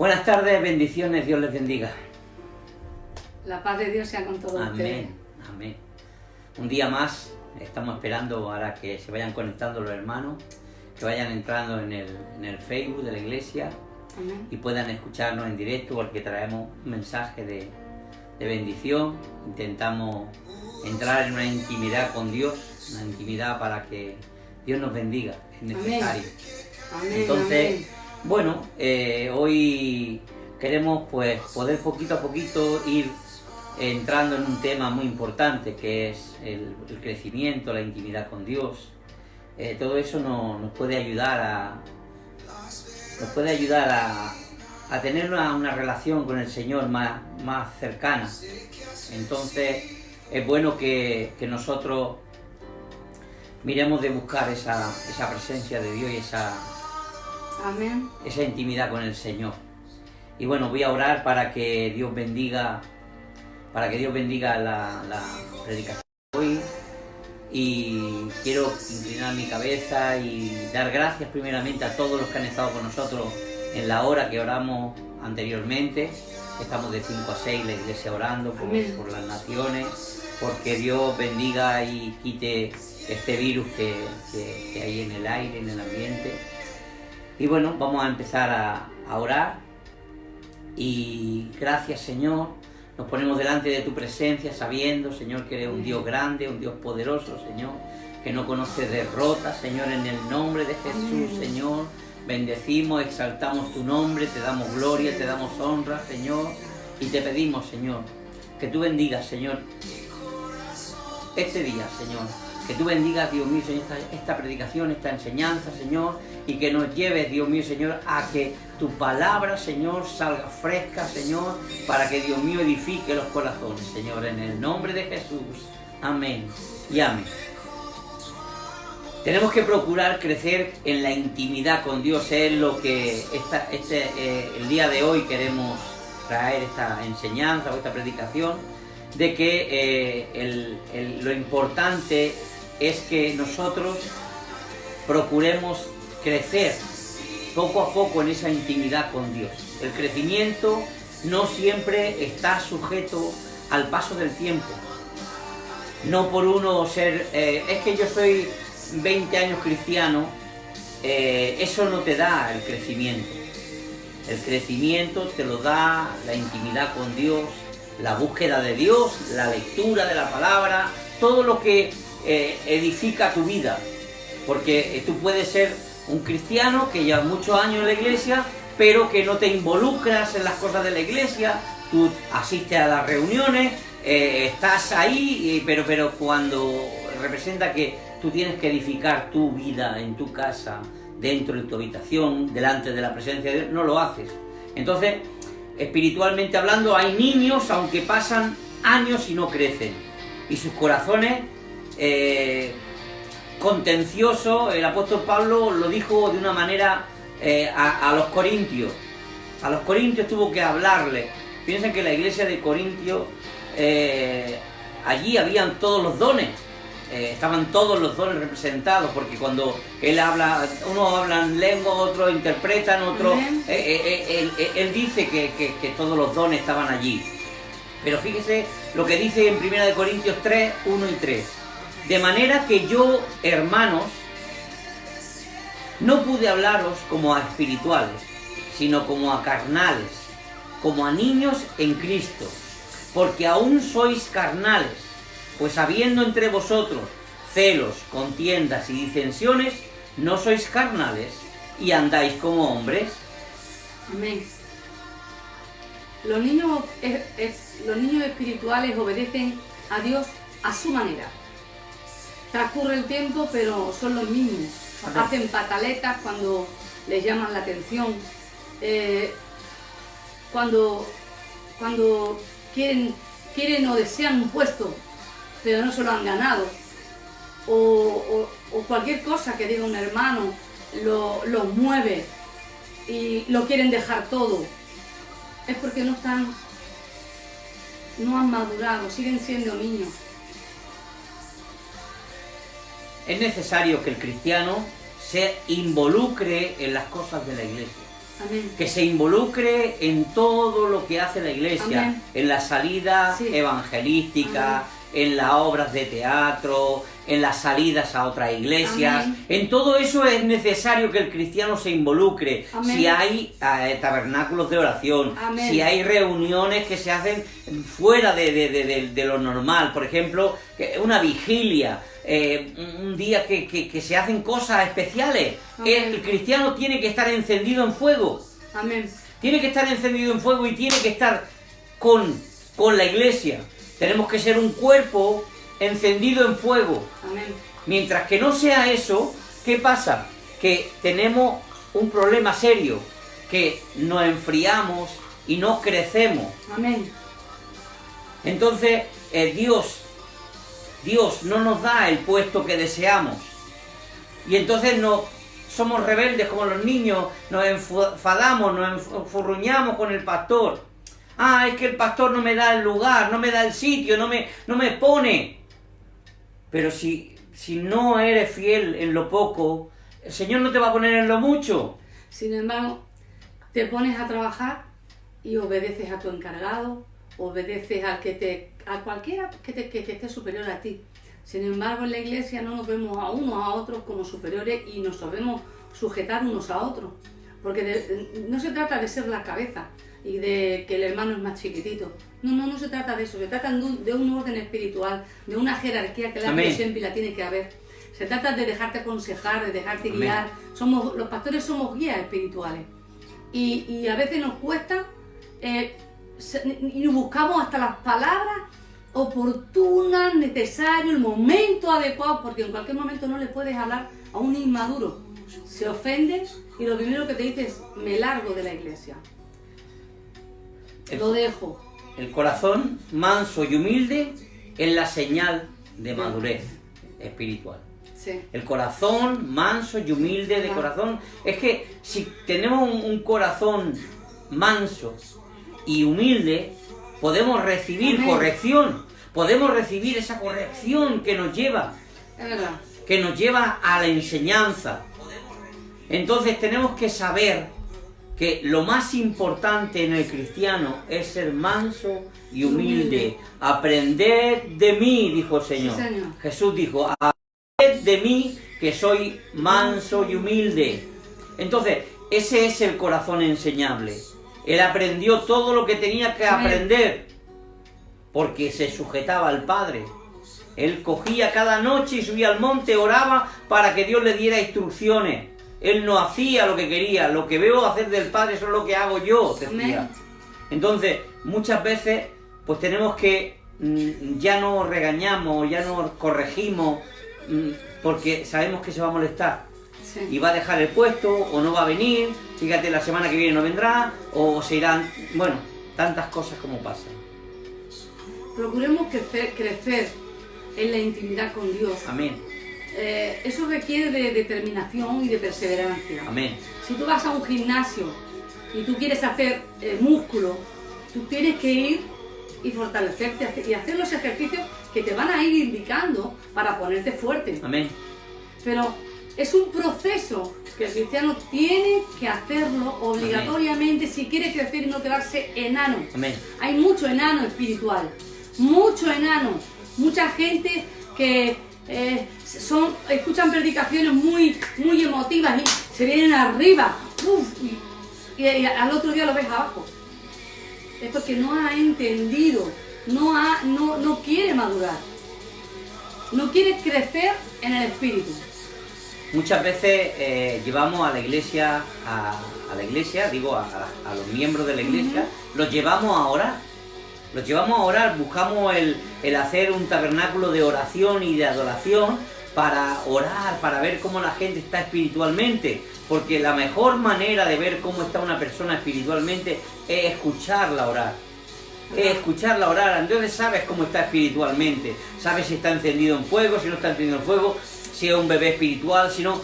Buenas tardes, bendiciones, Dios les bendiga. La paz de Dios sea con todos ustedes. Amén, amén. Un día más, estamos esperando ahora que se vayan conectando los hermanos, que vayan entrando en el Facebook de la iglesia. Amén. Y puedan escucharnos en directo, porque traemos un mensaje de bendición. Intentamos entrar en una intimidad con Dios, una intimidad para que Dios nos bendiga, es necesario. Amén. Entonces, Amén. bueno, hoy queremos pues poder poquito a poquito ir entrando en un tema muy importante, que es el crecimiento, la intimidad con Dios. Todo eso nos puede ayudar a tener una relación con el Señor más cercana. Entonces es bueno que nosotros miremos de buscar esa presencia de Dios y Amén. esa intimidad con el Señor. Y bueno, voy a orar para que Dios bendiga la predicación de hoy. Y quiero inclinar mi cabeza y dar gracias primeramente a todos los que han estado con nosotros en la hora que oramos anteriormente. Estamos de 5 a 6 la iglesia orando por las naciones, porque Dios bendiga y quite este virus que hay en el aire, en el ambiente. Y bueno, vamos a empezar a orar. Y gracias, Señor. Nos ponemos delante de tu presencia sabiendo, Señor, que eres un Dios grande, un Dios poderoso, Señor, que no conoce derrota, Señor, en el nombre de Jesús, Señor. Bendecimos, exaltamos tu nombre, te damos gloria, te damos honra, Señor, y te pedimos, Señor, que tú bendigas, Señor, este día, Señor, que tú bendigas, Dios mío, Señor, esta predicación, esta enseñanza, Señor, y que nos lleves, Dios mío, Señor, a que tu palabra, Señor, salga fresca, Señor, para que, Dios mío, edifique los corazones, Señor, en el nombre de Jesús. Amén y amén. Tenemos que procurar crecer en la intimidad con Dios, es lo que el día de hoy queremos traer esta enseñanza o esta predicación, de que lo importante es que nosotros procuremos crecer poco a poco en esa intimidad con Dios. El crecimiento no siempre está sujeto al paso del tiempo. No por uno ser... es que yo soy 20 años cristiano, eso no te da el crecimiento. El crecimiento te lo da la intimidad con Dios, la búsqueda de Dios, la lectura de la palabra, todo lo que edifica tu vida. Porque tú puedes ser un cristiano que lleva muchos años en la iglesia, pero que no te involucras en las cosas de la iglesia. Tú asistes a las reuniones, estás ahí, pero cuando representa que tú tienes que edificar tu vida en tu casa, dentro de tu habitación, delante de la presencia de Dios, no lo haces. Entonces, espiritualmente hablando, hay niños, aunque pasan años y no crecen, y sus corazones contenciosos. El apóstol Pablo lo dijo de una manera a los corintios. A los corintios tuvo que hablarle. Piensen que la iglesia de Corintios, allí habían todos los dones. Estaban todos los dones representados, porque cuando él habla, unos hablan lengua, otros interpretan, otros... él dice que todos los dones estaban allí. Pero fíjese lo que dice en 1 Corintios 3, 1 y 3. De manera que yo, hermanos, no pude hablaros como a espirituales, sino como a carnales, como a niños en Cristo, porque aún sois carnales. Pues habiendo entre vosotros celos, contiendas y disensiones, no sois carnales y andáis como hombres. Amén. Los niños espirituales obedecen a Dios a su manera. Transcurre el tiempo, pero son los mismos. Hacen pataletas cuando les llaman la atención. Cuando quieren o desean un puesto, pero no se lo han ganado, o cualquier cosa que diga un hermano los mueve y lo quieren dejar todo, es porque no han madurado, siguen siendo niños. Es necesario que el cristiano se involucre en las cosas de la iglesia. Amén. Que se involucre en todo lo que hace la iglesia, Amén. en la salida Sí. evangelística, Amén. en las obras de teatro, en las salidas a otras iglesias. Amén. En todo eso es necesario que el cristiano se involucre. Amén. Si hay tabernáculos de oración, Amén. si hay reuniones que se hacen fuera de lo normal, por ejemplo, una vigilia, un día que se hacen cosas especiales. Amén. El cristiano tiene que estar encendido en fuego. Amén. Tiene que estar encendido en fuego y tiene que estar con la iglesia. Tenemos que ser un cuerpo encendido en fuego. Amén. Mientras que no sea eso, ¿qué pasa? Que tenemos un problema serio, que nos enfriamos y no crecemos. Amén. Entonces, Dios no nos da el puesto que deseamos. Y entonces somos rebeldes como los niños, nos enfadamos, nos enfurruñamos con el pastor. Ah, es que el pastor no me da el lugar, no me da el sitio, no me pone. Pero si no eres fiel en lo poco, el Señor no te va a poner en lo mucho. Sin embargo, te pones a trabajar y obedeces a tu encargado, obedeces a cualquiera que esté superior a ti. Sin embargo, en la iglesia no nos vemos a unos a otros como superiores y nos sabemos sujetar unos a otros. Porque no se trata de ser la cabeza y de que el hermano es más chiquitito. No se trata de eso. Se trata de un orden espiritual, de una jerarquía que la Amén. siempre la tiene que haber. Se trata de dejarte aconsejar, de dejarte Amén. guiar. Los pastores somos guías espirituales. Y a veces nos cuesta y buscamos hasta las palabras oportunas, necesarias, el momento adecuado, porque en cualquier momento no le puedes hablar a un inmaduro. Se ofende y lo primero que te dice es: me largo de la iglesia. Lo dejo. El corazón manso y humilde es la señal de madurez espiritual. Sí. El corazón manso y humilde de corazón. Es que si tenemos un corazón manso y humilde, podemos recibir Amén. corrección. Podemos recibir esa corrección que nos lleva Es verdad. a la enseñanza. Entonces tenemos que saber que lo más importante en el cristiano es ser manso y humilde. Aprended de mí, dijo el Señor. Sí, Señor. Jesús dijo: aprended de mí, que soy manso y humilde. Entonces, ese es el corazón enseñable. Él aprendió todo lo que tenía que Amén. aprender, porque se sujetaba al Padre. Él cogía cada noche y subía al monte, oraba para que Dios le diera instrucciones. Él no hacía lo que quería, lo que veo hacer del Padre, eso es lo que hago yo, decía. Amén. Entonces, muchas veces, pues tenemos que, ya no regañamos, ya no corregimos, porque sabemos que se va a molestar. Sí. Y va a dejar el puesto, o no va a venir, fíjate, la semana que viene no vendrá, o se irán, bueno, tantas cosas como pasan. Procuremos crecer en la intimidad con Dios. Amén, Eso requiere de determinación y de perseverancia. amén, Si tú vas a un gimnasio y tú quieres hacer músculo, tú tienes que ir y fortalecerte y hacer los ejercicios que te van a ir indicando para ponerte fuerte. amén, Pero es un proceso que el cristiano tiene que hacerlo obligatoriamente si quiere crecer y no quedarse enano. amén. Hay mucho enano espiritual, mucho enano, mucha gente que escuchan predicaciones muy emotivas y se vienen arriba, y al otro día lo ves abajo. Es porque no ha entendido, no quiere madurar, no quiere crecer en el espíritu. Muchas veces llevamos a la iglesia, a los miembros de la iglesia, los llevamos a orar, buscamos el hacer un tabernáculo de oración y de adoración para orar, para ver cómo la gente está espiritualmente, porque la mejor manera de ver cómo está una persona espiritualmente es escucharla orar. Entonces sabes cómo está espiritualmente, sabes si está encendido en fuego, si no está encendido en fuego, si es un bebé espiritual, si no.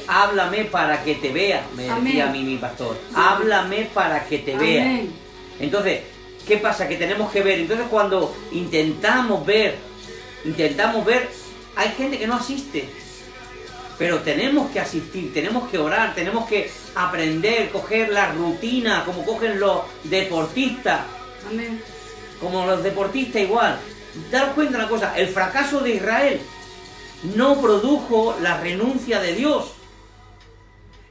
Háblame para que te vea, me decía a mí mi pastor. Háblame para que te vea. Amén. Entonces, ¿qué pasa? Que tenemos que ver. Entonces, cuando intentamos ver, hay gente que no asiste. pero tenemos que asistir, tenemos que orar, tenemos que aprender, coger la rutina, como cogen los deportistas. Amén. Como los deportistas igual. Daros cuenta una cosa, el fracaso de Israel no produjo la renuncia de Dios.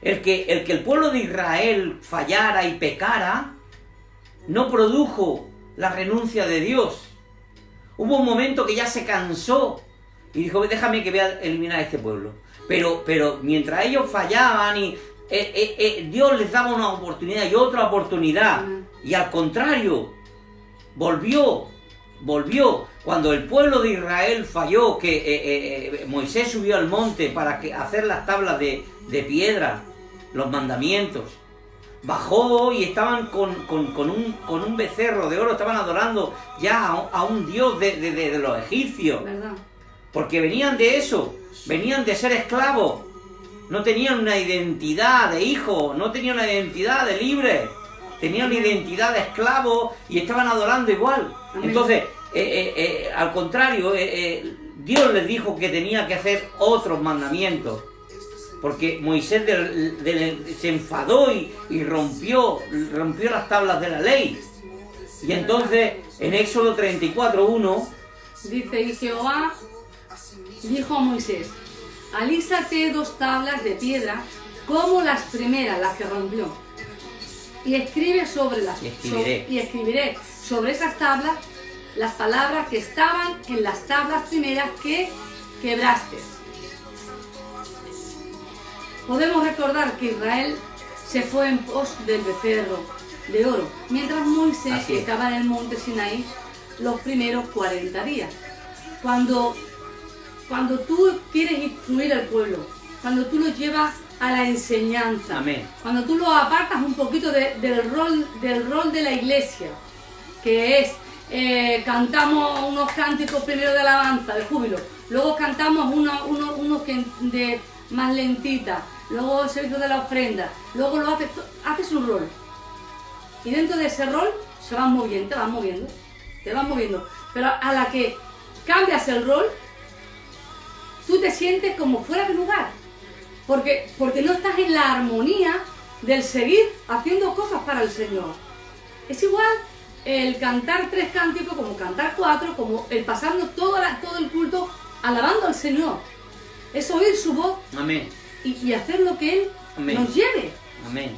El que el pueblo de Israel fallara y pecara, no produjo la renuncia de Dios. Hubo un momento que ya se cansó y dijo, déjame que voy a eliminar a este pueblo. Pero mientras ellos fallaban y Dios les daba una oportunidad y otra oportunidad. Y al contrario, volvió. Cuando el pueblo de Israel falló, que Moisés subió al monte para hacer las tablas de piedra, los mandamientos. Bajó y estaban con un becerro de oro, estaban adorando ya a un dios de los egipcios. ¿Verdad? Porque venían de eso, venían de ser esclavos. No tenían una identidad de hijo, no tenían una identidad de libre. Tenían una identidad de esclavo y estaban adorando igual. Amén. Entonces, al contrario, Dios les dijo que tenía que hacer otros mandamientos. Porque Moisés se enfadó y rompió las tablas de la ley. Y entonces, en Éxodo 34:1, dice, y Jehová dijo a Moisés, alízate 2 tablas de piedra como las primeras, las que rompió, y escribe y escribiré sobre esas tablas las palabras que estaban en las tablas primeras que quebraste. Podemos recordar que Israel se fue en pos del becerro de oro, mientras Moisés estaba en el monte Sinaí los primeros 40 días. Cuando tú quieres instruir al pueblo, cuando tú lo llevas a la enseñanza, amén, cuando tú lo apartas un poquito del rol de la iglesia, que es cantamos unos cánticos primero de alabanza, de júbilo, luego cantamos unos que de más lentita, luego el servicio de la ofrenda, luego haces un rol. Y dentro de ese rol te vas moviendo. Pero a la que cambias el rol, tú te sientes como fuera de lugar. Porque no estás en la armonía del seguir haciendo cosas para el Señor. Es igual el cantar 3 cánticos, como cantar 4, como el pasarnos todo el culto alabando al Señor. Es oír su voz. amén, Y hacer lo que Él amén, nos lleve. amén.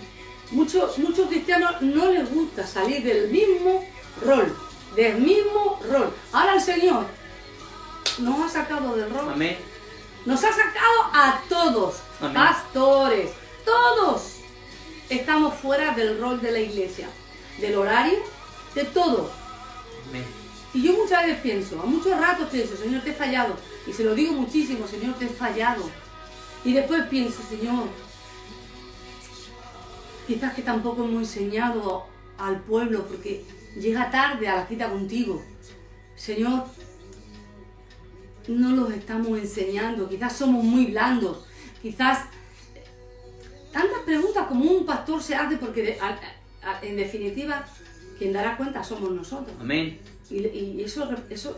Muchos cristianos no les gusta salir del mismo rol. Ahora el Señor nos ha sacado del rol. Amén. Nos ha sacado a todos, amén, pastores, todos. Estamos fuera del rol de la iglesia, del horario, de todo. amén. Y yo muchas veces a muchos ratos pienso, Señor, te he fallado. Y se lo digo muchísimo, Señor, te he fallado. Y después pienso, Señor, quizás que tampoco hemos enseñado al pueblo, porque llega tarde a la cita contigo. Señor, no los estamos enseñando, quizás somos muy blandos, quizás tantas preguntas como un pastor se hace, porque en definitiva quien dará cuenta somos nosotros. Amén. Y eso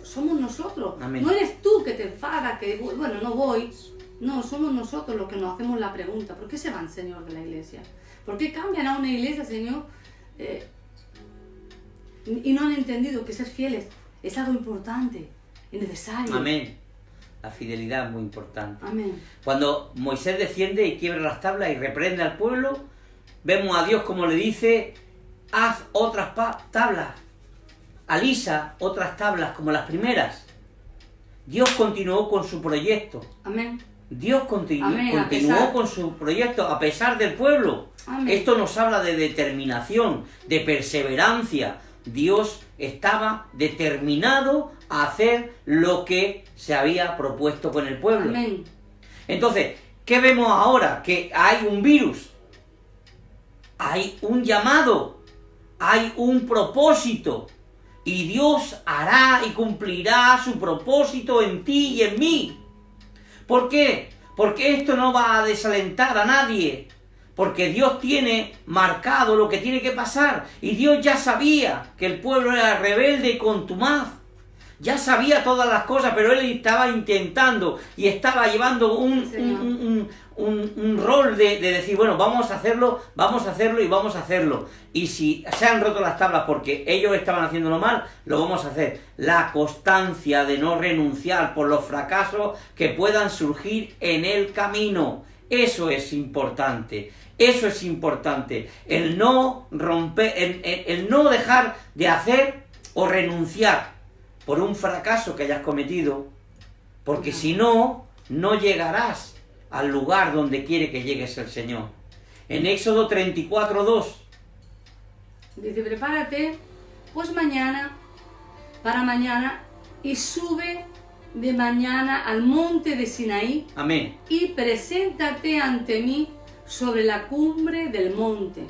somos nosotros. Amén. No eres tú que te enfadas, que bueno, no voy. No, somos nosotros los que nos hacemos la pregunta. ¿Por qué se van, Señor, de la iglesia? ¿Por qué cambian a una iglesia, Señor? Y no han entendido que ser fieles es algo importante, es necesario. Amén. La fidelidad es muy importante. Amén. Cuando Moisés desciende y quiebra las tablas y reprende al pueblo, vemos a Dios como le dice, haz otras tablas, alisa otras tablas como las primeras. Dios continuó con su proyecto. Amén. Dios continuó pesar. con su proyecto a pesar del pueblo. Amén. Esto nos habla de determinación, de perseverancia. Dios estaba determinado a hacer lo que se había propuesto con el pueblo. Amén. Entonces, ¿qué vemos ahora? Que hay un virus, hay un llamado, hay un propósito, y Dios hará y cumplirá su propósito en ti y en mí. ¿Por qué? Porque esto no va a desalentar a nadie, porque Dios tiene marcado lo que tiene que pasar, y Dios ya sabía que el pueblo era rebelde y contumaz. ya sabía todas las cosas, pero él estaba intentando y estaba llevando un rol de decir, bueno, vamos a hacerlo y vamos a hacerlo. Y si se han roto las tablas porque ellos estaban haciéndolo mal, lo vamos a hacer. La constancia de no renunciar por los fracasos que puedan surgir en el camino. Eso es importante. Eso es importante. El no romper, el no dejar de hacer o renunciar por un fracaso que hayas cometido, porque si no, no llegarás al lugar donde quiere que llegues el Señor. En Éxodo 34:2 dice, prepárate pues para mañana, y sube de mañana al monte de Sinaí. Amén. Y preséntate ante mí sobre la cumbre del monte.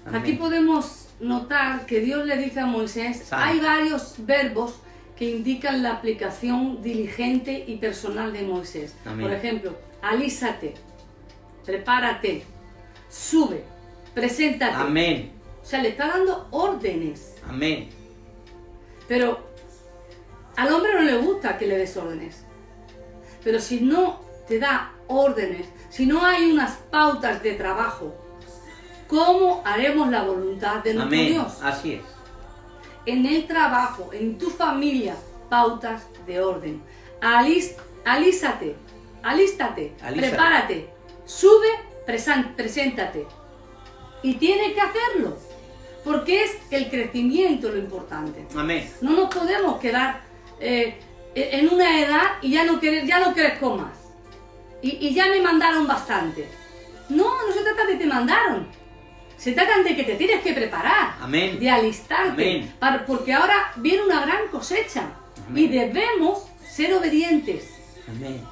Amén. Aquí podemos notar que Dios le dice a Moisés, hay varios verbos que indican la aplicación diligente y personal de Moisés. Amén. Por ejemplo, alízate, prepárate, sube, preséntate. Amén. O sea, le está dando órdenes. Amén. Pero al hombre no le gusta que le des órdenes. Pero si no te da órdenes, si no hay unas pautas de trabajo, ¿cómo haremos la voluntad de nuestro Amén. Dios? Así es. En el trabajo, en tu familia, pautas de orden. Alístate, prepárate, sube, preséntate. Y tiene que hacerlo, porque es el crecimiento lo importante. Amén. No nos podemos quedar en una edad y ya no crezco más. Y ya me mandaron bastante. No se trata de te mandaron. Se trata de que te tienes que preparar. Amén. De alistarte. Amén. Porque ahora viene una gran cosecha. Amén. Y debemos ser obedientes. Amén.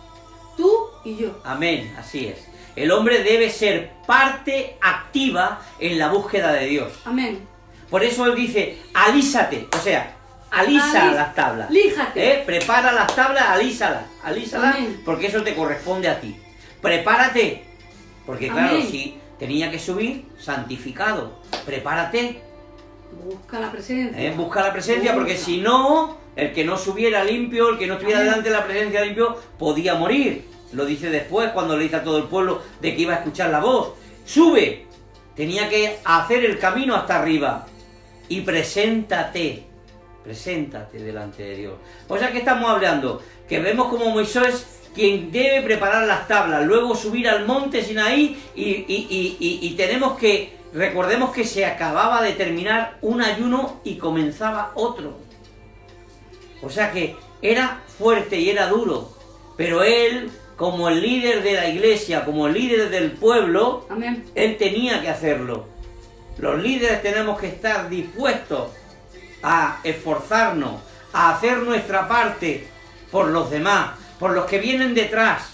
Tú y yo. Amén. Así es. El hombre debe ser parte activa en la búsqueda de Dios. Amén. Por eso él dice, alízate. O sea, alisa las tablas. Líjate. Prepara las tablas, alísalas. Amén. Porque eso te corresponde a ti. Prepárate. Porque claro, Amén. si tenía que subir, santificado. Prepárate. Busca la presencia. Busca la presencia, porque Busca. si no, el que no subiera limpio, el que no estuviera Amén. delante de la presencia limpio, podía morir. Lo dice después, cuando le dice a todo el pueblo de que iba a escuchar la voz. Sube. Tenía que hacer el camino hasta arriba. Y preséntate. Preséntate delante de Dios. O sea que estamos hablando, que vemos como Moisés quien debe preparar las tablas, luego subir al monte Sinaí y tenemos que, recordemos que se acababa de terminar un ayuno y comenzaba otro. O sea que era fuerte y era duro, pero él, como el líder de la iglesia, como el líder del pueblo, Amén. él tenía que hacerlo. Los líderes tenemos que estar dispuestos a esforzarnos, a hacer nuestra parte por los demás, por los que vienen detrás.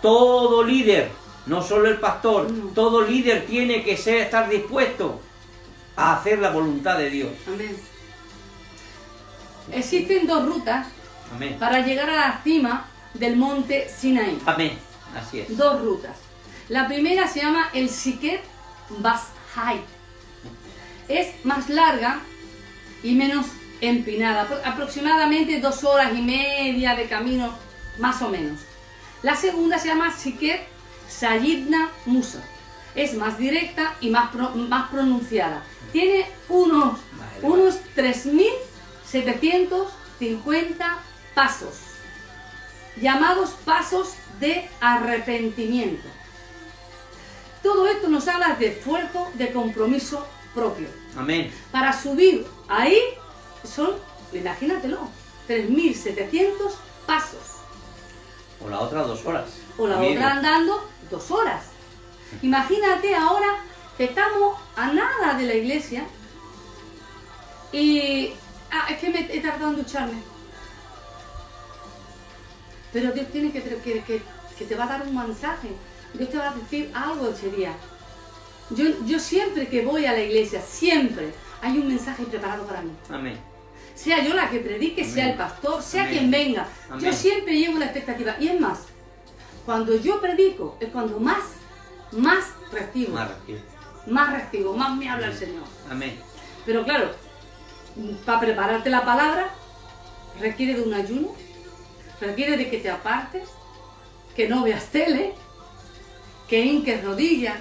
Todo líder, no solo el pastor, todo líder tiene que estar dispuesto a hacer la voluntad de Dios. Amén. Existen dos rutas Amén. para llegar a la cima del monte Sinaí. Amén. Así es. Dos rutas. La primera se llama el Siket Bashai. Es más larga y menos empinada, aproximadamente 2 horas y media de camino, más o menos. La segunda se llama Siket Sayidna Musa. Es más directa y más pronunciada. Tiene unos 3.750 pasos, llamados pasos de arrepentimiento. Todo esto nos habla de esfuerzo, de compromiso propio. Amén. Para subir ahí son, imagínatelo, 3.700 pasos. O la otra 2 horas. O la Amigo. otra andando 2 horas. Imagínate ahora que estamos a nada de la iglesia y... es que me he tardado en ducharme. Pero Dios tiene que te va a dar un mensaje. Dios te va a decir algo ese día. Yo siempre que voy a la iglesia, siempre hay un mensaje preparado para mí. Amén. Sea yo la que predique, Amén. sea el pastor, sea Amén. quien venga. Amén. Yo siempre llevo la expectativa. Y es más, cuando yo predico es cuando más recibo. Más recibo, más me habla el Señor. Amén. Pero claro, para prepararte la palabra, requiere de un ayuno, requiere de que te apartes, que no veas tele, que hinques rodillas,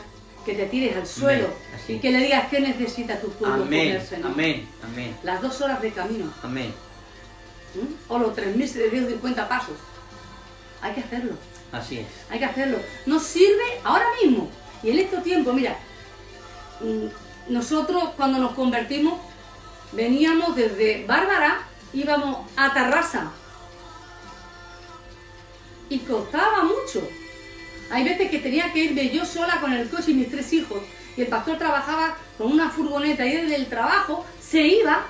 que te tires al suelo Así. y que le digas qué necesita tu pueblo Amén, ponerse, ¿no? amén, amén, Las 2 horas de camino, amén. o los 3.750 pasos. Hay que hacerlo, Así es. hay que hacerlo. Nos sirve ahora mismo. Y en estos tiempos, mira, nosotros cuando nos convertimos, veníamos desde Bárbara, íbamos a Tarrasa. Y costaba mucho. Hay veces que tenía que irme yo sola con el coche y mis 3 hijos. Y el pastor trabajaba con una furgoneta y desde el trabajo se iba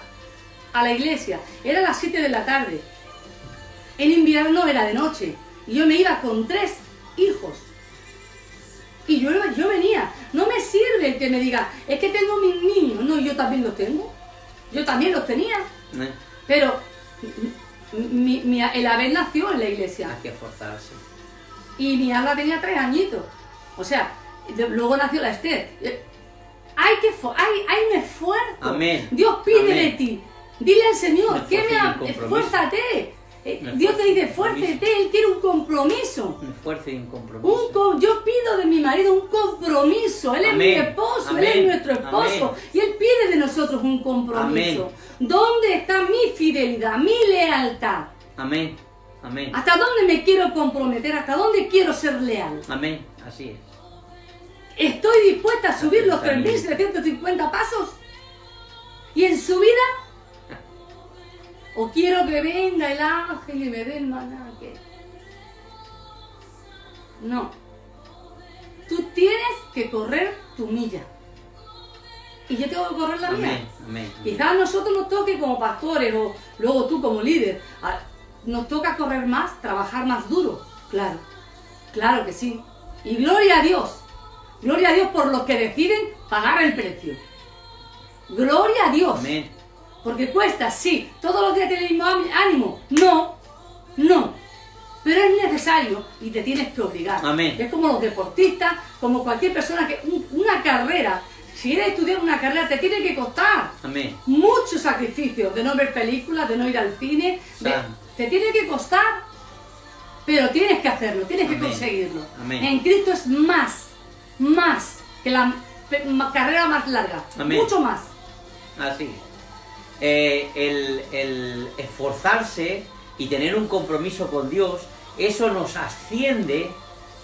a la iglesia. Era a las 7 de la tarde. En invierno era de noche. Y yo me iba con 3 hijos. Y yo venía. No me sirve que me diga, es que tengo mis niños. No, yo también los tengo. Yo también los tenía. Pero el Abel nació en la iglesia. Hay que esforzarse. Y mi Alba tenía 3 añitos. O sea, luego nació la Esther. Hay un esfuerzo. Amén. Dios pide Amén. de ti. Dile al Señor, Un esfuérzate. Dios te dice, esfuérzate. Él quiere un compromiso. Un esfuerzo y un compromiso. Yo pido de mi marido un compromiso. Él es mi Amén. esposo, Amén. él es nuestro esposo. Amén. Y él pide de nosotros un compromiso. Amén. ¿Dónde está mi fidelidad, mi lealtad? Amén, amén, ¿Hasta dónde me quiero comprometer? ¿Hasta dónde quiero ser leal? amén. Así es. ¿Estoy dispuesta a subir los 3.750 pasos? ¿Y en su vida? ¿O quiero que venga el ángel y me dé el maná? No. Tú tienes que correr tu milla. Y yo tengo que correr la mía. Amén, amén. Quizás a nosotros nos toque como pastores o luego tú como líder. Nos toca correr más, trabajar más duro. Claro, claro que sí. Y gloria a Dios. Gloria a Dios por los que deciden pagar el precio. Gloria a Dios. Amén. Porque cuesta, sí. Todos los días tienes el mismo ánimo. No, no. Pero es necesario y te tienes que obligar. Amén. Es como los deportistas, como cualquier persona que... Una carrera. Si quieres estudiar una carrera te tiene que costar. Amén. Muchos sacrificios. De no ver películas, de no ir al cine. Te tiene que costar. Pero tienes que hacerlo, tienes que Amén. conseguirlo. Amén. En Cristo es más que la carrera más larga. Amén. Mucho más. Así es. El esforzarse y tener un compromiso con Dios, eso nos asciende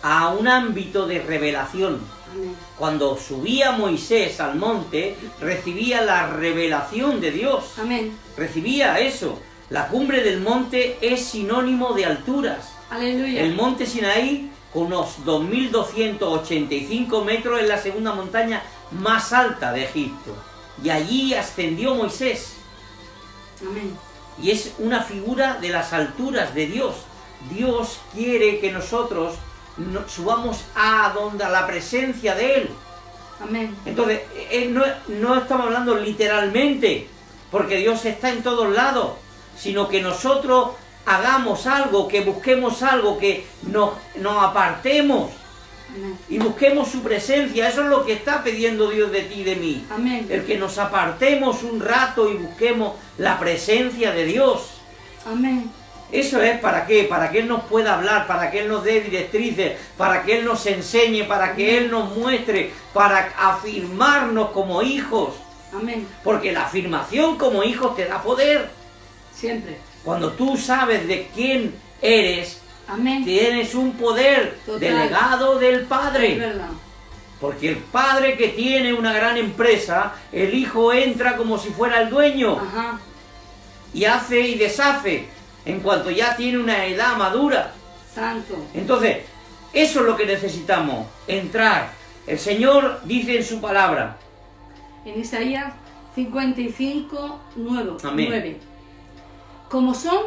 a un ámbito de revelación. Amén. Cuando subía Moisés al monte, recibía la revelación de Dios. Amén. Recibía eso. La cumbre del monte es sinónimo de alturas. Aleluya. El monte Sinaí, con unos 2.285 metros, es la segunda montaña más alta de Egipto. Y allí ascendió Moisés. Amén. Y es una figura de las alturas de Dios. Dios quiere que nosotros subamos a la presencia de Él. Amén. Entonces, no estamos hablando literalmente, porque Dios está en todos lados, sino que nosotros hagamos algo, que busquemos algo, que nos apartemos. Amén. Y busquemos su presencia. Eso es lo que está pidiendo Dios de ti y de mí. Amén. El que nos apartemos un rato y busquemos la presencia de Dios. Amén. Eso es ¿para qué? Para que Él nos pueda hablar, para que Él nos dé directrices, para que Él nos enseñe, para que Él nos muestre, para afirmarnos como hijos. Amén. Porque la afirmación como hijos te da poder. Siempre. Cuando tú sabes de quién eres, Amén. tienes un poder Total. delegado del Es Padre. verdad. Porque el padre que tiene una gran empresa, el hijo entra como si fuera el dueño Ajá. y hace y deshace en cuanto ya tiene una edad madura. Santo. Entonces, eso es lo que necesitamos, entrar. El Señor dice en su palabra. En Isaías 55, 9. Amén. Como son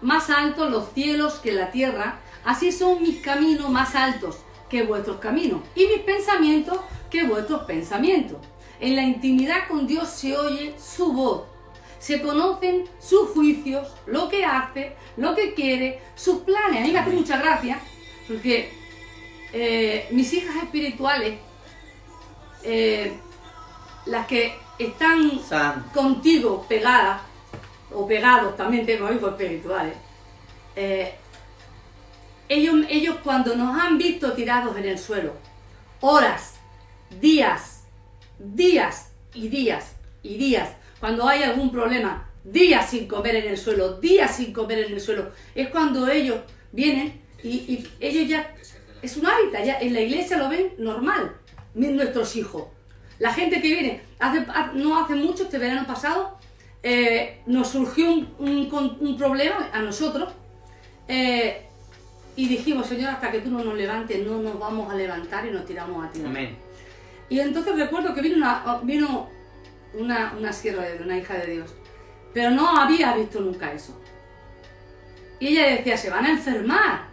más altos los cielos que la tierra, así son mis caminos más altos que vuestros caminos, y mis pensamientos que vuestros pensamientos. En la intimidad con Dios se oye su voz, se conocen sus juicios, lo que hace, lo que quiere, sus planes. A mí me hace mucha gracia, porque mis hijas espirituales, las que están Santo. contigo pegadas, o pegados, también tengo hijos espirituales, ellos cuando nos han visto tirados en el suelo, horas, días y días, cuando hay algún problema, días sin comer en el suelo, es cuando ellos vienen y ellos ya, es un hábitat, ya en la iglesia lo ven normal, nuestros hijos. La gente que viene, no hace mucho, este verano pasado, nos surgió un problema a nosotros, y dijimos, Señor, hasta que tú no nos levantes, no nos vamos a levantar y nos tiramos a ti. Amén. Y entonces recuerdo que vino una sierva de una hija de Dios, pero no había visto nunca eso. Y ella decía, se van a enfermar.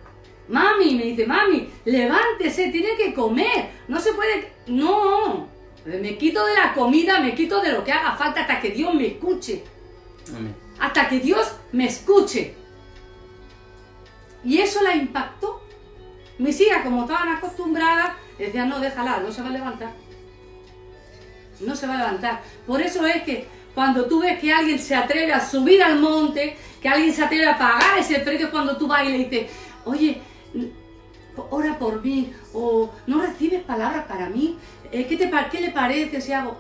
Mami, me dice, mami, levántese, tiene que comer. No se puede... No, me quito de la comida, me quito de lo que haga falta hasta que Dios me escuche. Amén. Hasta que Dios me escuche. Y eso la impactó. Mis hijas, como estaban acostumbradas, decían, no, déjala, no se va a levantar. No se va a levantar. Por eso es que cuando tú ves que alguien se atreve a subir al monte, que alguien se atreve a pagar ese precio, cuando tú vas y le dices, oye, ora por mí, o no recibes palabras para mí, ¿qué le parece si hago?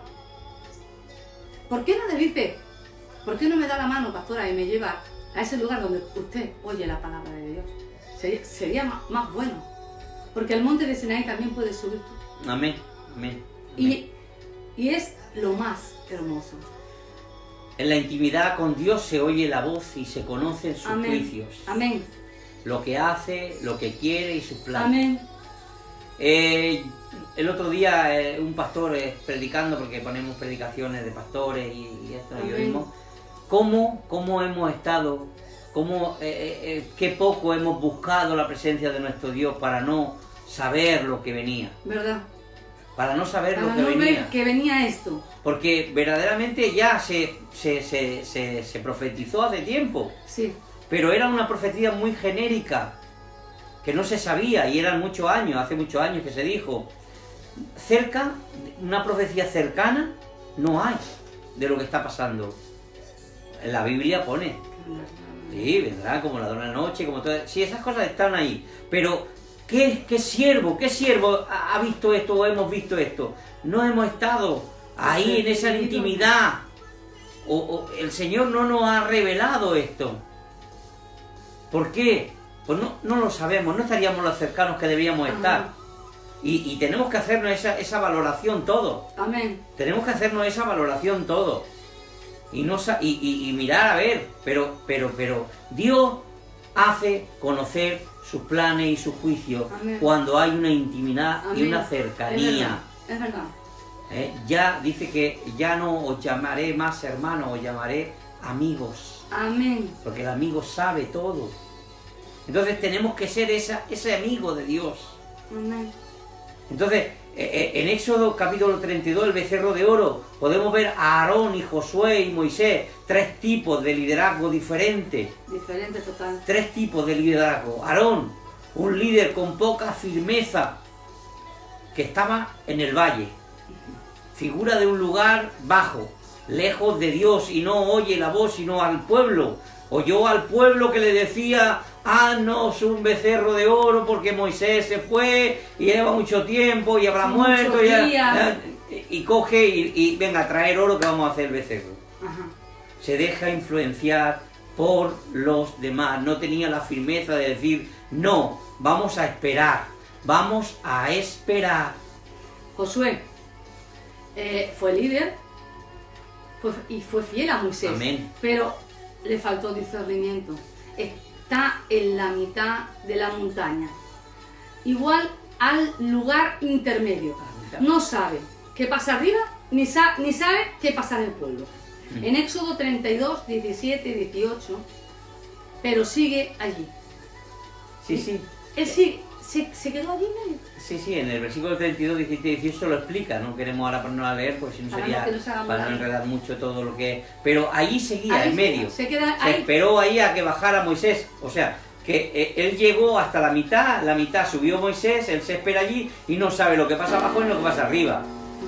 ¿Por qué no le dices? ¿Por qué no me da la mano, pastora, y me lleva a ese lugar donde usted oye la palabra de Dios? Sería más bueno. Porque al monte de Sinaí también puedes subir tú. Amén. Amén. Y es lo más hermoso. En la intimidad con Dios se oye la voz y se conocen sus juicios. Amén. Lo que hace, lo que quiere y sus planes. Amén. El otro día un pastor predicando, porque ponemos predicaciones de pastores y esto, y oímos cómo hemos estado, qué poco hemos buscado la presencia de nuestro Dios para no saber lo que venía. ¿Verdad? Para no saber Para lo que no venía. ver que venía esto. Porque verdaderamente ya se profetizó hace tiempo. Sí. Pero era una profecía muy genérica, que no se sabía, y eran muchos años, hace muchos años que se dijo. Una profecía cercana no hay de lo que está pasando. En la Biblia pone, sí, vendrá como ladrón en la noche, como todo, sí, esas cosas están ahí. Pero, ¿qué siervo ha visto esto o hemos visto esto? No hemos estado ahí en esa intimidad. O el Señor no nos ha revelado esto. ¿Por qué? Pues no lo sabemos, no estaríamos los cercanos que deberíamos estar. Y tenemos que hacernos esa valoración todo. Amén. Tenemos que hacernos esa valoración todo. Y mirar a ver, pero Dios hace conocer sus planes y sus juicios. Amén. Cuando hay una intimidad. Amén. Y una cercanía. Es verdad. Ya dice que ya no os llamaré más hermanos, os llamaré amigos. Amén. Porque el amigo sabe todo. Entonces tenemos que ser ese amigo de Dios. Amén. Entonces, en Éxodo capítulo 32, el becerro de oro, podemos ver a Aarón y Josué y Moisés, 3 tipos de liderazgo diferentes. Diferente total. 3 tipos de liderazgo. Aarón, un líder con poca firmeza, que estaba en el valle. Figura de un lugar bajo, lejos de Dios, y no oye la voz sino al pueblo. Oyó al pueblo que le decía, haznos un becerro de oro porque Moisés se fue y lleva mucho tiempo y habrá muerto. Y coge y venga a traer oro que vamos a hacer el becerro. Ajá. Se deja influenciar por los demás. No tenía la firmeza de decir, no, vamos a esperar. Vamos a esperar. Josué fue líder y fue fiel a Moisés. Amén. Pero le faltó discernimiento. Está en la mitad de la montaña. Igual al lugar intermedio. No sabe qué pasa arriba, ni sabe qué pasa en el pueblo. En Éxodo 32, 17, 18, pero sigue allí. Sí. Él sí, se quedó allí. Sí, en el versículo 32, 17 y 18 lo explica. No queremos ahora ponernos a leer, porque si no sería para no enredar mucho todo lo que es. Pero ahí seguía, ahí en medio. Se esperó ahí a que bajara Moisés. O sea, que él llegó hasta la mitad subió Moisés, él se espera allí y no sabe lo que pasa abajo y lo que pasa arriba.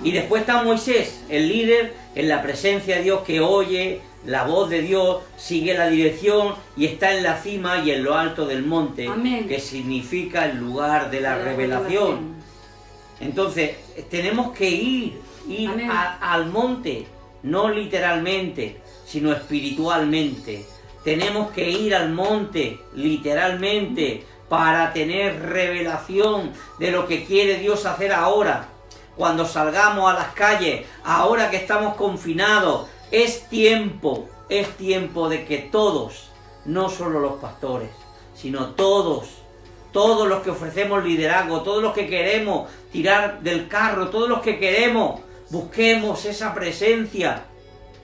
Y después está Moisés, el líder en la presencia de Dios, que oye la voz de Dios, sigue la dirección y está en la cima y en lo alto del monte, Amén. que significa el lugar de la revelación. Entonces, tenemos que ir al monte, no literalmente, sino espiritualmente. Tenemos que ir al monte, literalmente, para tener revelación de lo que quiere Dios hacer ahora. Cuando salgamos a las calles, ahora que estamos confinados, es tiempo de que todos, no solo los pastores, sino todos los que ofrecemos liderazgo, todos los que queremos tirar del carro, todos los que queremos, busquemos esa presencia.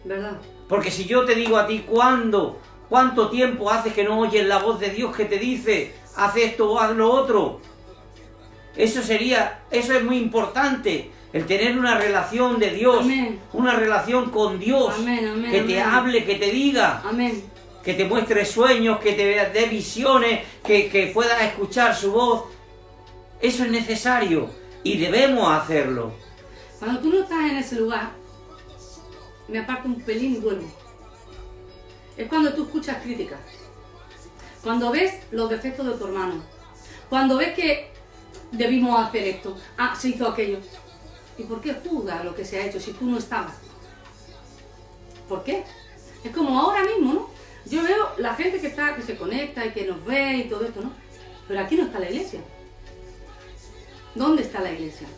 ¿Verdad? Porque si yo te digo a ti, ¿cuánto tiempo hace que no oyes la voz de Dios que te dice, haz esto o haz lo otro? Eso es muy importante, el tener una relación de Dios, amén, una relación con Dios, amén, amén, que te hable, que te diga, amén, que te muestre sueños, que te dé visiones, que puedas escuchar su voz. Eso es necesario y debemos hacerlo. Cuando tú no estás en ese lugar, me aparto un pelín y vuelvo. Es cuando tú escuchas críticas, cuando ves los defectos de tu hermano, cuando ves que debimos hacer esto, se hizo aquello. ¿Y por qué juzgas lo que se ha hecho si tú no estabas? ¿Por qué? Es como ahora mismo, ¿no? Yo veo la gente que se conecta y que nos ve y todo esto, ¿no? Pero aquí no está la iglesia. ¿Dónde está la iglesia?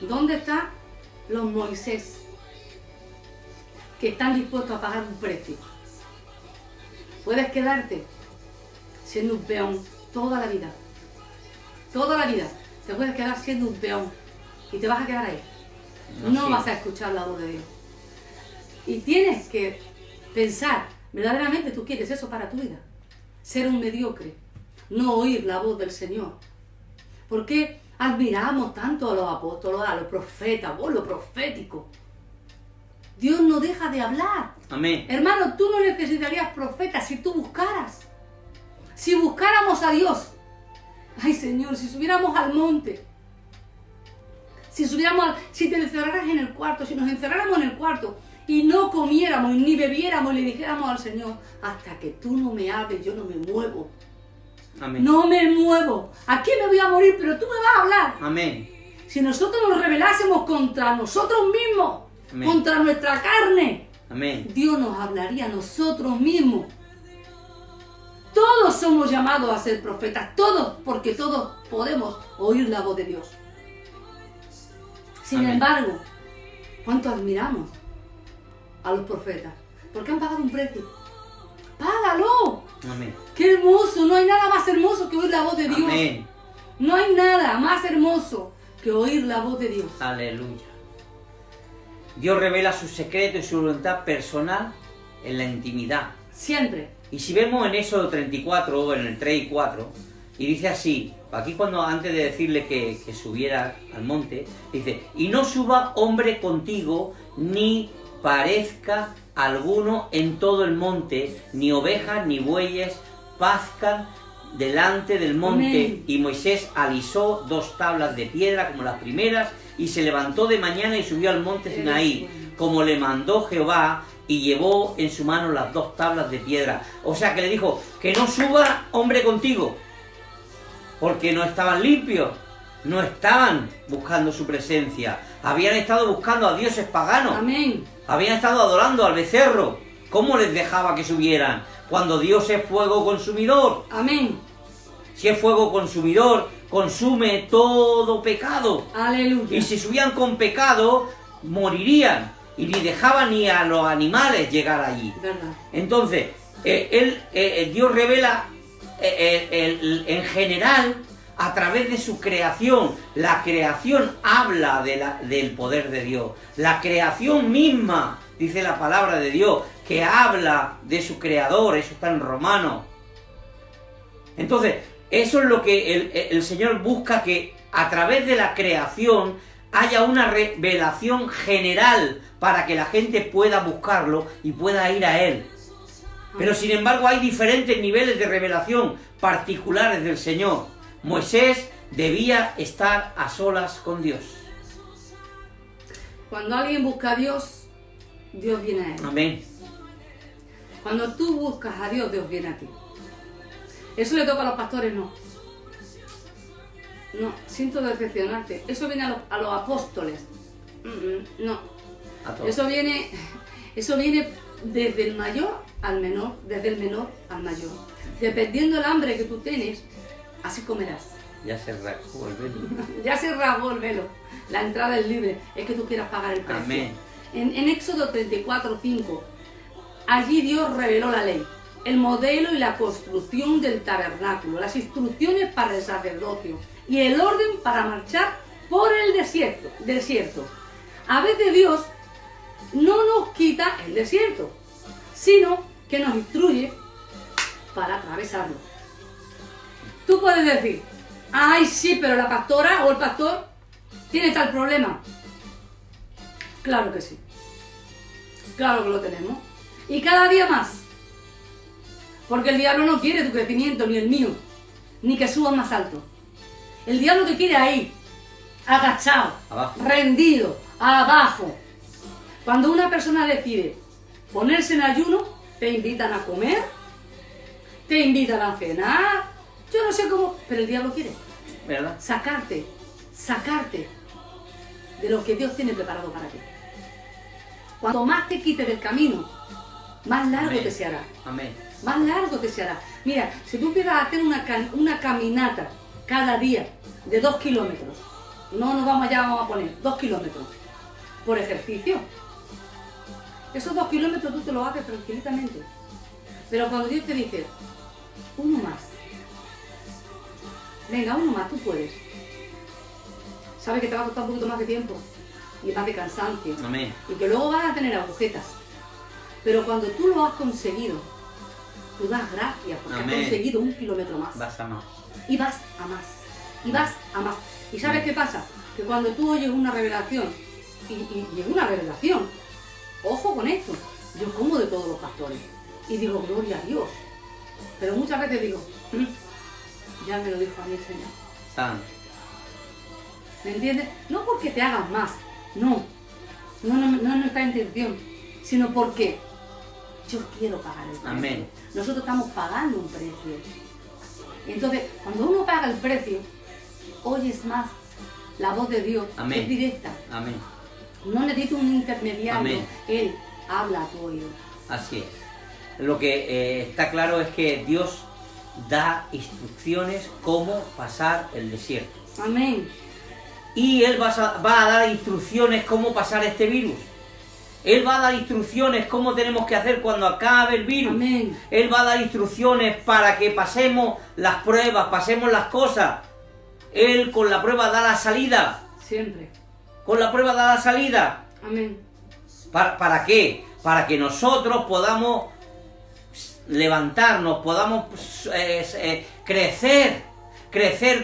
¿Dónde están los Moisés que están dispuestos a pagar un precio? Puedes quedarte siendo un peón toda la vida. Toda la vida. Te puedes quedar siendo un peón y te vas a quedar ahí. No vas a escuchar la voz de Dios. Y tienes que pensar, verdaderamente tú quieres eso para tu vida. Ser un mediocre, no oír la voz del Señor. ¿Por qué admiramos tanto a los apóstoles, a los profetas, lo profético? Dios no deja de hablar. Amén. Hermano, tú no necesitarías profetas si tú buscaras. Si buscáramos a Dios. Ay, Señor, si subiéramos al monte. Si te encerraras en el cuarto, si nos encerráramos en el cuarto y no comiéramos ni bebiéramos y le dijéramos al Señor, hasta que tú no me hables, yo no me muevo. Amén. No me muevo. Aquí me voy a morir, pero tú me vas a hablar. Amén. Si nosotros nos rebelásemos contra nosotros mismos, amén, contra nuestra carne, amén, Dios nos hablaría a nosotros mismos. Todos somos llamados a ser profetas, todos, porque todos podemos oír la voz de Dios. Sin amén, embargo, ¿cuánto admiramos a los profetas? Porque han pagado un precio. ¡Págalo! amén. ¡Qué hermoso! No hay nada más hermoso que oír la voz de Dios. Amén. No hay nada más hermoso que oír la voz de Dios. Aleluya. Dios revela sus secretos y su voluntad personal en la intimidad. Siempre. Y si vemos en Éxodo 34, en el 3 y 4, y dice así, aquí cuando antes de decirle que subiera al monte, dice, y no suba hombre contigo, ni parezca alguno en todo el monte, ni ovejas ni bueyes pazcan delante del monte. Amén. Y Moisés alisó 2 tablas de piedra como las primeras, y se levantó de mañana y subió al monte Sinaí, como le mandó Jehová, y llevó en su mano las 2 tablas de piedra. O sea que le dijo, que no suba hombre contigo, porque no estaban limpios, no estaban buscando su presencia, habían estado buscando a dioses paganos. Amén. Habían estado adorando al becerro. ¿Cómo les dejaba que subieran? Cuando Dios es fuego consumidor. Amén. Si es fuego consumidor, consume todo pecado. Aleluya. Y si subían con pecado, morirían. Y ni dejaban ni a los animales llegar allí. ¿Verdad? Entonces, Dios revela en general a través de su creación. La creación habla del poder de Dios. La creación misma, dice la palabra de Dios, que habla de su creador. Eso está en Romanos. Entonces, eso es lo que el Señor busca, que a través de la creación haya una revelación general para que la gente pueda buscarlo y pueda ir a Él. Pero sin embargo hay diferentes niveles de revelación particulares del Señor. Moisés debía estar a solas con Dios. cuando alguien busca a Dios, Dios viene a él. Amén. Cuando tú buscas a Dios, Dios viene a ti. Eso le toca a los pastores, no. No, siento decepcionarte. Eso viene a los apóstoles. No. A todos. Eso viene desde el mayor al menor, desde el menor al mayor. Dependiendo del hambre que tú tienes, así comerás. Ya se rasgó el velo. Ya se rasgó el velo. La entrada es libre. Es que tú quieras pagar el precio. Amén. En Éxodo 34:5, allí Dios reveló la ley, el modelo y la construcción del tabernáculo, las instrucciones para el sacerdocio y el orden para marchar por el desierto. A veces Dios no nos quita el desierto, sino que nos instruye para atravesarlo. Tú puedes decir, ay sí, pero la pastora o el pastor tiene tal problema. Claro que sí. Claro que lo tenemos. Y cada día más. Porque el diablo no quiere tu crecimiento, ni el mío, ni que subas más alto. El diablo te quiere ahí, agachado, Abajo. rendido, abajo. Cuando una persona decide ponerse en ayuno, te invitan a comer, te invitan a cenar, yo no sé cómo, pero el diablo quiere ¿Verdad? sacarte de lo que Dios tiene preparado para ti. Cuanto más te quites del camino, más largo Amén. te se hará. Amén. Más largo te se hará. Mira, si tú empiezas a hacer una caminata cada día de 2 kilómetros, no nos vamos a poner 2 kilómetros por ejercicio. Esos 2 kilómetros tú te los haces tranquilamente. Pero cuando Dios te dice, uno más, venga, uno más, tú puedes. Sabes que te va a costar un poquito más de tiempo y más de cansancio. Amén. Y que luego vas a tener agujetas. Pero cuando tú lo has conseguido, tú das gracias porque Amén. has conseguido 1 kilómetro más. Vas a más. Y vas a más. Y vas a más. ¿Y sabes qué pasa? Que cuando tú oyes una revelación, y es una revelación, ojo con esto, yo como de todos los pastores. Y digo, gloria a Dios. Pero muchas veces digo, ya me lo dijo a mí el Señor. San. ¿Me entiendes? No porque te hagas más, no es nuestra intención, sino porque yo quiero pagar el precio. Amén. Nosotros estamos pagando un precio. Entonces, cuando uno paga el precio, oyes más la voz de Dios, Amén. es directa. Amén. No necesito un intermediario, Amén. Él habla a tu oído. Así es. Lo que está claro es que Dios da instrucciones cómo pasar el desierto. Amén. Y Él va a dar instrucciones cómo pasar este virus. Él va a dar instrucciones cómo tenemos que hacer cuando acabe el virus. Amén. Él va a dar instrucciones para que pasemos las pruebas, pasemos las cosas. Él con la prueba da la salida. Siempre. Con la prueba da la salida. Amén. ¿Para qué? Para que nosotros podamos levantarnos, podamos crecer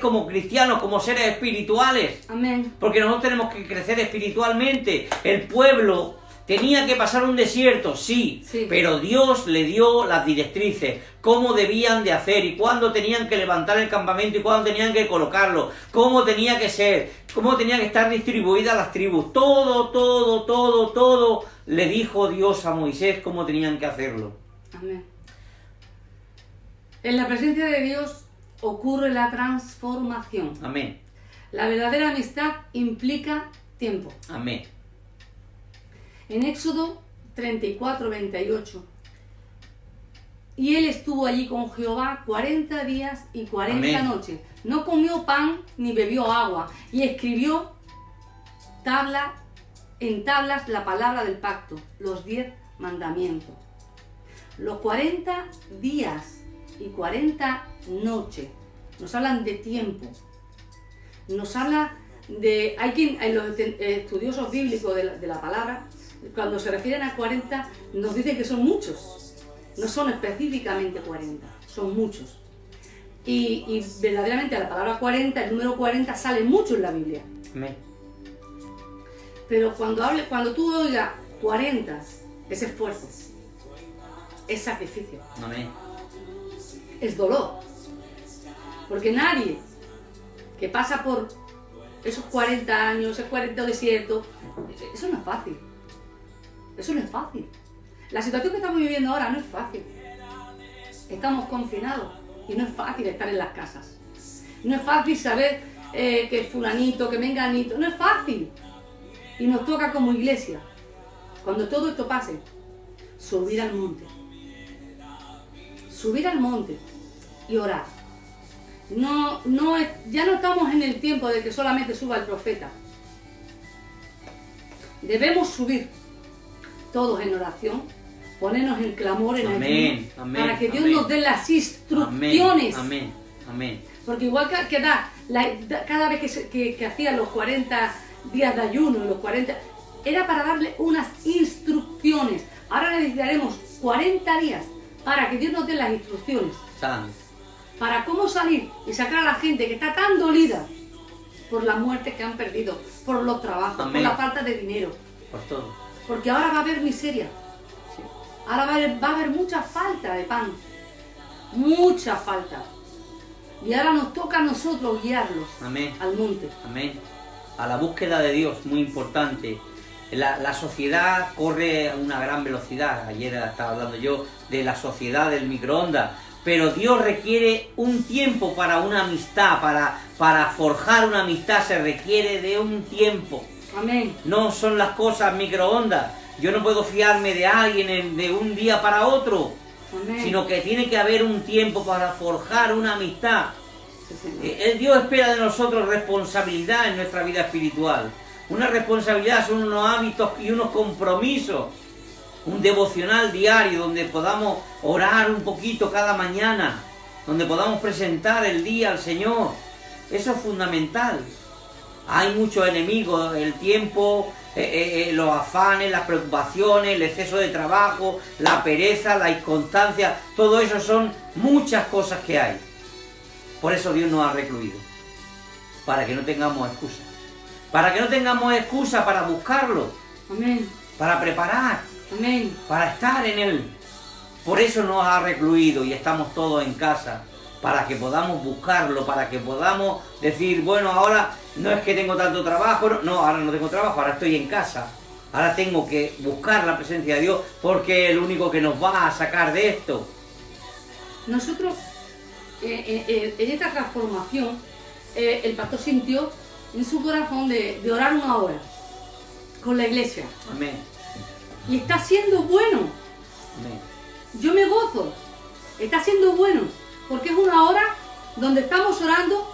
como cristianos, como seres espirituales. Amén. Porque nosotros tenemos que crecer espiritualmente. El pueblo tenía que pasar un desierto, sí, pero Dios le dio las directrices, cómo debían de hacer y cuándo tenían que levantar el campamento y cuándo tenían que colocarlo, cómo tenía que ser, cómo tenían que estar distribuidas las tribus. Todo le dijo Dios a Moisés cómo tenían que hacerlo. Amén. En la presencia de Dios ocurre la transformación. Amén. La verdadera amistad implica tiempo. Amén. En Éxodo 34:28. Y él estuvo allí con Jehová 40 días y 40 Amén. noches. No comió pan ni bebió agua. Y escribió en tablas la palabra del pacto, los 10 mandamientos. Los 40 días y 40 noches nos hablan de tiempo. Nos habla de... los estudiosos bíblicos de la palabra, cuando se refieren a 40, nos dicen que son muchos. No son específicamente 40, son muchos. Y verdaderamente la palabra 40, el número 40 sale mucho en la Biblia. Amén. Pero cuando tú oigas 40, es esfuerzo, es sacrificio, Amén. es dolor. Porque nadie que pasa por esos 40 años, ese 40 desierto, eso no es fácil. Eso no es fácil. La situación que estamos viviendo ahora no es fácil. Estamos confinados y no es fácil estar en las casas. No es fácil saber que fulanito, que menganito, no es fácil. Y nos toca como iglesia, cuando todo esto pase, subir al monte. Subir al monte y orar. Ya no estamos en el tiempo de que solamente suba el profeta. Debemos subir todos en oración, ponernos en clamor, en ayuno, para que Dios nos dé las instrucciones. Amén, amén. Porque igual que cada vez que hacía los 40 días de ayuno, los 40, era para darle unas instrucciones. Ahora necesitaremos 40 días para que Dios nos dé las instrucciones. Santo. Para cómo salir y sacar a la gente que está tan dolida por las muertes que han perdido, por los trabajos, amén, por la falta de dinero. Por todo. Porque ahora va a haber miseria. Sí. Ahora va a haber mucha falta de pan. Mucha falta. Y ahora nos toca a nosotros guiarlos, amén, al monte. Amén. A la búsqueda de Dios, muy importante. La sociedad corre a una gran velocidad. Ayer estaba hablando yo de la sociedad del microondas. Pero Dios requiere un tiempo para una amistad, para forjar una amistad se requiere de un tiempo. Amén. No son las cosas microondas. Yo no puedo fiarme de alguien de un día para otro. Amén. Sino que tiene que haber un tiempo para forjar una amistad. Sí, Dios espera de nosotros responsabilidad en nuestra vida espiritual. Una responsabilidad son unos hábitos y unos compromisos. Un devocional diario donde podamos orar un poquito cada mañana, donde podamos presentar el día al Señor. Eso es fundamental. Hay muchos enemigos, el tiempo, los afanes, las preocupaciones, el exceso de trabajo, la pereza, la inconstancia, todo eso son muchas cosas que hay. Por eso Dios nos ha recluido, para que no tengamos excusa. Para que no tengamos excusa para buscarlo. Amén. Para preparar. Amén. Para estar en Él. Por eso nos ha recluido y estamos todos en casa. Para que podamos buscarlo, para que podamos decir, bueno, ahora no es que tengo tanto trabajo, no, ahora no tengo trabajo, ahora estoy en casa. Ahora tengo que buscar la presencia de Dios porque es el único que nos va a sacar de esto. Nosotros, en esta transformación, el pastor sintió en su corazón de orar una hora con la iglesia. Amén. Y está siendo bueno. Amén. Yo me gozo. Está siendo bueno. Porque es una hora donde estamos orando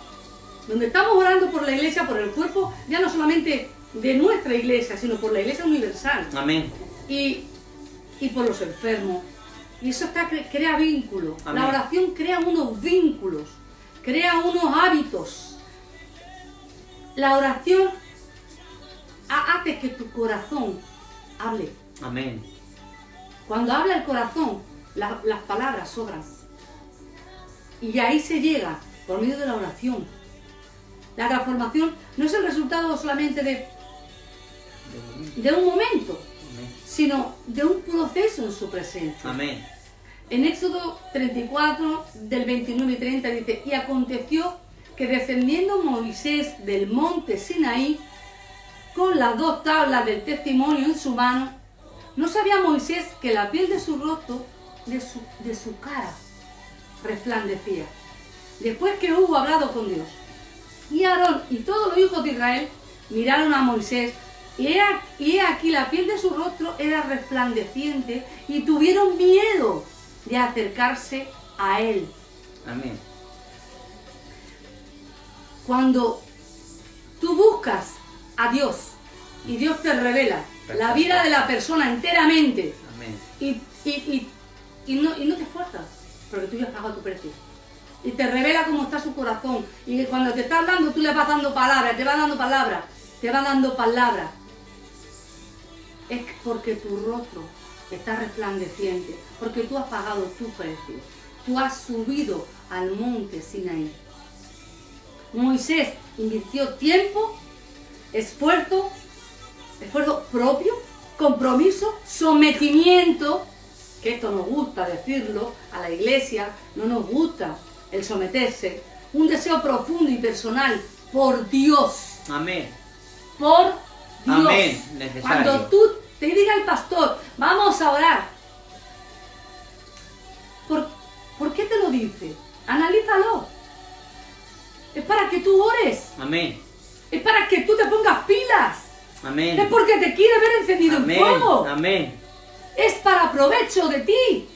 por la iglesia, por el cuerpo, ya no solamente de nuestra iglesia, sino por la iglesia universal. Amén. Y por los enfermos. Y eso crea vínculos. Amén. La oración crea unos vínculos, crea unos hábitos. La oración hace que tu corazón hable. Amén. Cuando habla el corazón, las palabras sobran. Y ahí se llega por medio de la oración. La transformación no es el resultado solamente de un momento, Amén. sino de un proceso en su presencia. Amén. En Éxodo 34, del 29 y 30 dice: y aconteció que descendiendo Moisés del monte Sinaí, con las 2 tablas del testimonio en su mano, no sabía Moisés que la piel de su rostro, de su cara, resplandecía. Después que hubo hablado con Dios, y Aarón y todos los hijos de Israel miraron a Moisés, y he aquí la piel de su rostro era resplandeciente, y tuvieron miedo de acercarse a él. Amén. Cuando tú buscas a Dios y Dios te revela la vida de la persona enteramente, Amén. y no te esfuerzas, porque tú ya has pagado tu precio. Y te revela cómo está su corazón. Y que cuando te está hablando, tú le vas dando palabras, te va dando palabras, te va dando palabras. Es porque tu rostro está resplandeciente, porque tú has pagado tu precio. Tú has subido al monte Sinaí. Moisés invirtió tiempo, esfuerzo propio, compromiso, sometimiento, que esto nos gusta decirlo a la iglesia, no nos gusta el someterse, un deseo profundo y personal por Dios. Amén. Por Dios. Amén. Necesario. Cuando tú te diga el pastor, vamos a orar. ¿Por qué te lo dice? Analízalo. Es para que tú ores. Amén. Es para que tú te pongas pilas. Amén. Es porque te quiere ver encendido Amén. en fuego. Amén. Es para provecho de ti.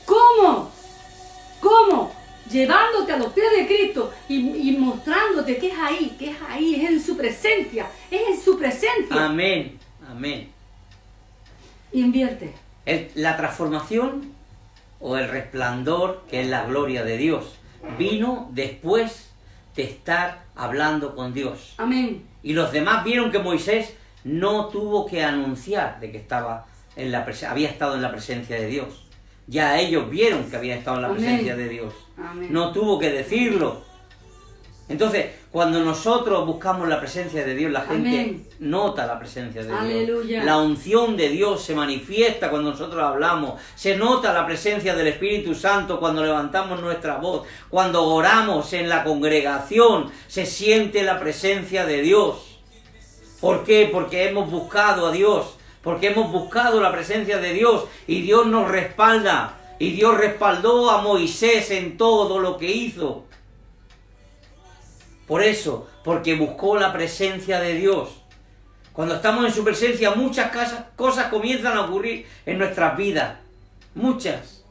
¿Cómo? ¿Cómo? Llevándote a los pies de Cristo y mostrándote que es ahí, es en su presencia, es en su presencia. Amén. Amén. Invierte. La transformación o el resplandor, que es la gloria de Dios, vino después de estar hablando con Dios. Amén. Y los demás vieron que Moisés no tuvo que anunciar de que había estado en la presencia de Dios. Ya ellos vieron que había estado en la Amén. presencia de Dios. Amén. No tuvo que decirlo. Entonces, cuando nosotros buscamos la presencia de Dios, la gente Amén. nota la presencia de Aleluya. Dios. La unción de Dios se manifiesta cuando nosotros hablamos. Se nota la presencia del Espíritu Santo cuando levantamos nuestra voz. Cuando oramos en la congregación, se siente la presencia de Dios. ¿Por qué? Porque hemos buscado a Dios. Porque hemos buscado la presencia de Dios y Dios nos respalda. Y Dios respaldó a Moisés en todo lo que hizo. Por eso, porque buscó la presencia de Dios. Cuando estamos en su presencia, muchas cosas comienzan a ocurrir en nuestras vidas. Muchas.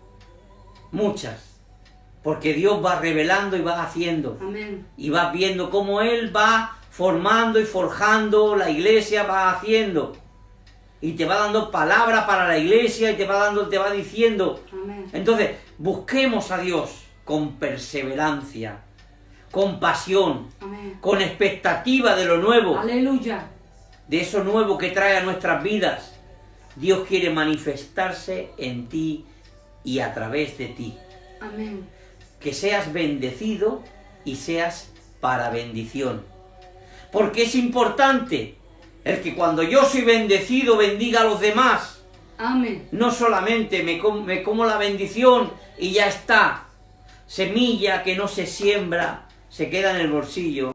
Porque Dios va revelando y va haciendo. Amén. Y vas viendo cómo Él va formando y forjando la iglesia, va haciendo. Y te va dando palabra para la iglesia y te va diciendo. Amén. Entonces, busquemos a Dios con perseverancia, con pasión, Amén. con expectativa de lo nuevo, Aleluya. de eso nuevo que trae a nuestras vidas. Dios quiere manifestarse en ti y a través de ti. Amén. Que seas bendecido y seas para bendición. Porque es importante el que cuando yo soy bendecido bendiga a los demás. Amén. No solamente me como la bendición y ya está. Semilla que no se siembra se queda en el bolsillo.